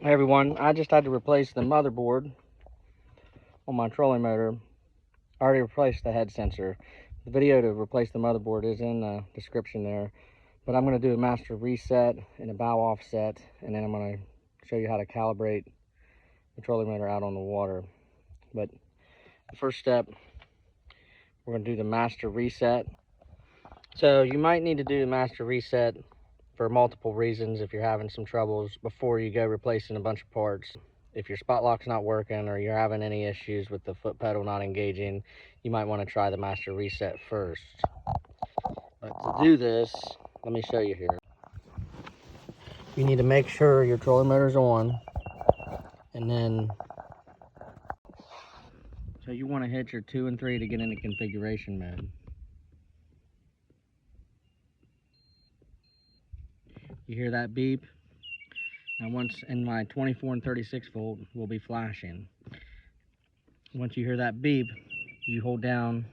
Hey everyone, I just had to replace the motherboard on my trolling motor. I already replaced the head sensor. The video to replace the motherboard is in the description there. But I'm going to do a master reset and a bow offset, and then I'm going to show you how to calibrate the trolling motor out on the water. But the first step, we're going to do the master reset. So you might need to do the master reset for multiple reasons if you're having some troubles before you go replacing a bunch of parts. If your spot lock's not working or you're having any issues with the foot pedal not engaging, you might want to try the master reset first. But to do this, let me show you here. You need to make sure your trolling motor's on, and then so you want to hit your 2 and 3 to get into configuration mode. You hear that beep? Now once in my 24 and 36 volt will be flashing. Once you hear that beep, you hold down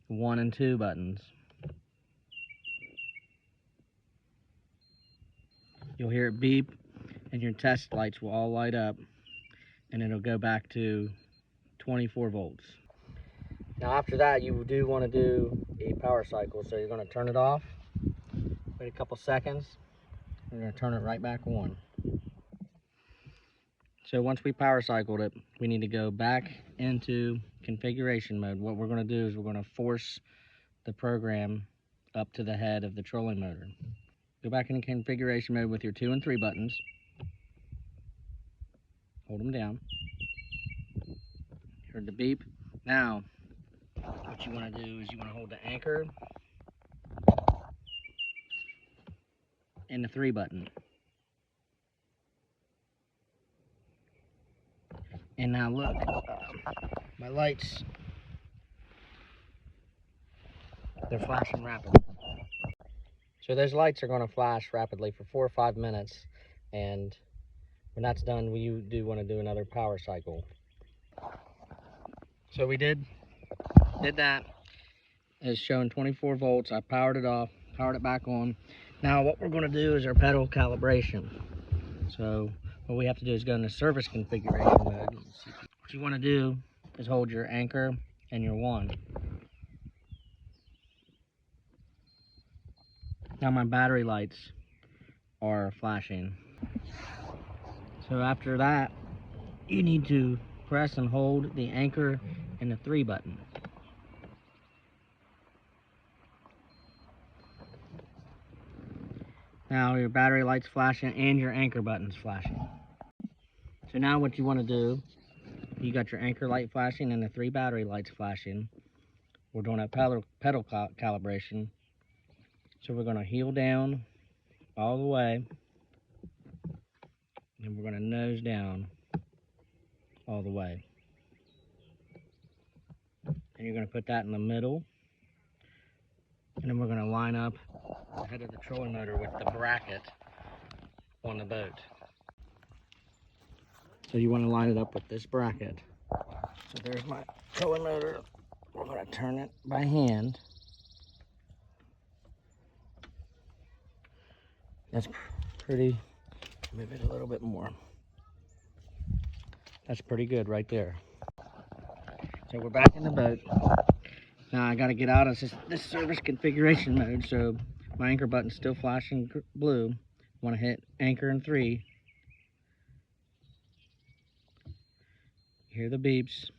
the 1 and 2 buttons. You'll hear it beep and your test lights will all light up, and it'll go back to 24 volts. Now after that, you do want to do a power cycle. So you're going to turn it off, wait a couple seconds, and you're going to turn it right back on. So once we power cycled it, we need to go back into configuration mode. What we're going to do is we're going to force the program up to the head of the trolling motor. Go back into configuration mode with your 2 and 3 buttons. Hold them down. Heard the beep. Now, what you want to do is you want to hold the anchor and the 3 button. And now look, my lights, they're flashing rapidly. So those lights are going to flash rapidly for 4 or 5 minutes, and when that's done, you do want to do another power cycle. So we did that. It's showing 24 volts. I powered it off, powered it back on. Now what we're going to do is our pedal calibration. So what we have to do is go into service configuration mode. What you want to do is hold your anchor and your 1. Now my battery lights are flashing. So after that, you need to press and hold the anchor and the 3 button. Now your battery light's flashing and your anchor button's flashing. So now what you want to do, you got your anchor light flashing and the 3 battery lights flashing. We're doing a pedal calibration. So we're going to heel down all the way, and we're going to nose down all the way. And you're going to put that in the middle, and then we're going to line up the head of the trolling motor with the bracket on the boat. So you want to line it up with this bracket. So there's my trolling motor. We're going to turn it by hand. That's pretty, move it a little bit more. That's pretty good right there. So we're back in the boat. Now I got to get out of this service configuration mode. So my anchor button's still flashing blue. Want to hit anchor and 3. Hear the beeps.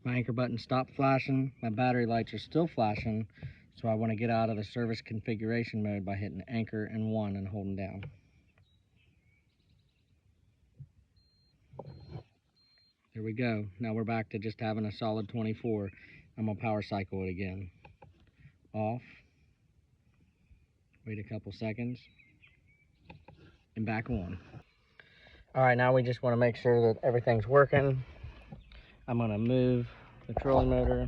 My anchor button stopped flashing. My battery lights are still flashing. So I want to get out of the service configuration mode by hitting anchor and 1 and holding down. There we go. Now we're back to just having a solid 24. I'm going to power cycle it again. Off. Wait a couple seconds. And back on. Alright, now we just want to make sure that everything's working. I'm going to move the trolling motor.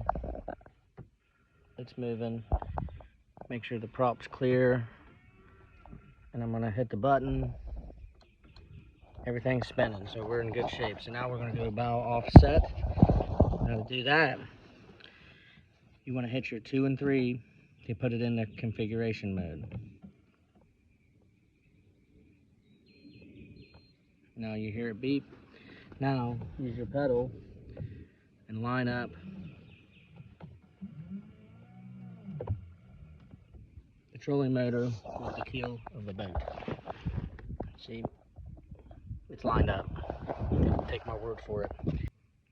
It's moving. Make sure the prop's clear. And I'm going to hit the button. Everything's spinning, so we're in good shape. So now we're going to do a bow offset. Now to do that, you want to hit your 2 and 3 to put it in the configuration mode. Now you hear it beep. Now use your pedal and line up the trolling motor with the keel of the boat. See, it's lined up. Take my word for it.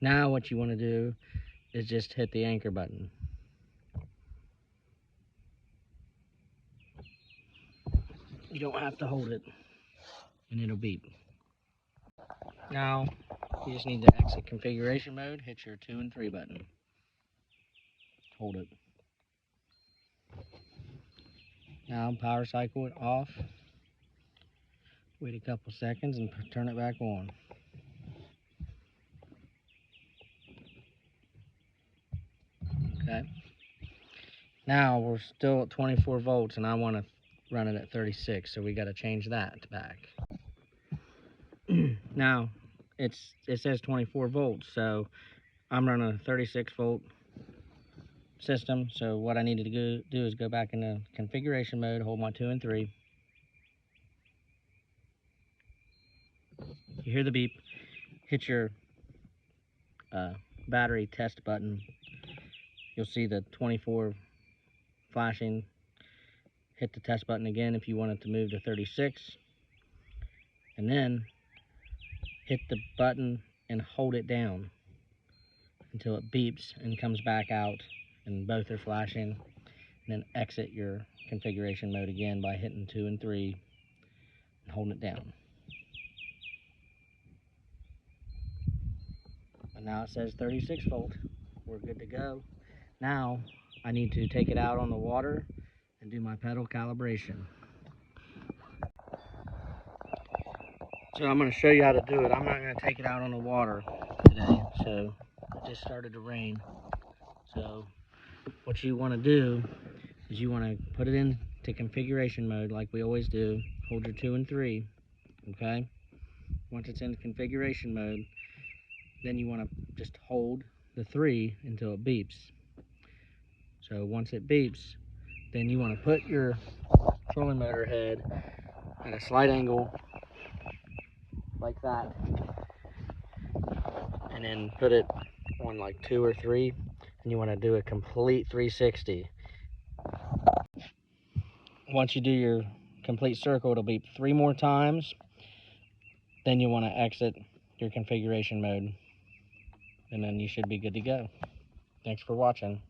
Now what you want to do is just hit the anchor button. You don't have to hold it, and it'll beep. Now you just need to exit configuration mode, hit your 2 and 3 button. Hold it. Now power cycle it off. Wait a couple seconds and turn it back on. Okay. Now we're still at 24 volts and I want to run it at 36, so we got to change that back. Now it says 24 volts, so I'm running a 36 volt system. So what I needed to do is go back into configuration mode, hold my 2 and 3. You hear the beep, hit your battery test button. You'll see the 24 flashing. Hit the test button again if you want it to move to 36, and then hit the button and hold it down until it beeps and comes back out and both are flashing. And then exit your configuration mode again by hitting 2 and 3 and holding it down. And now it says 36 volt. We're good to go. Now I need to take it out on the water and do my pedal calibration. So I'm going to show you how to do it. I'm not going to take it out on the water today. So it just started to rain. So what you want to do is you want to put it into configuration mode like we always do. Hold your 2 and 3, okay? Once it's in configuration mode, then you want to just hold the 3 until it beeps. So once it beeps, then you want to put your trolling motor head at a slight angle like that, and then put it on like 2 or 3, and you want to do a complete 360. Once you do your complete circle, it'll beep 3 more times. Then you want to exit your configuration mode, and then you should be good to go. Thanks for watching.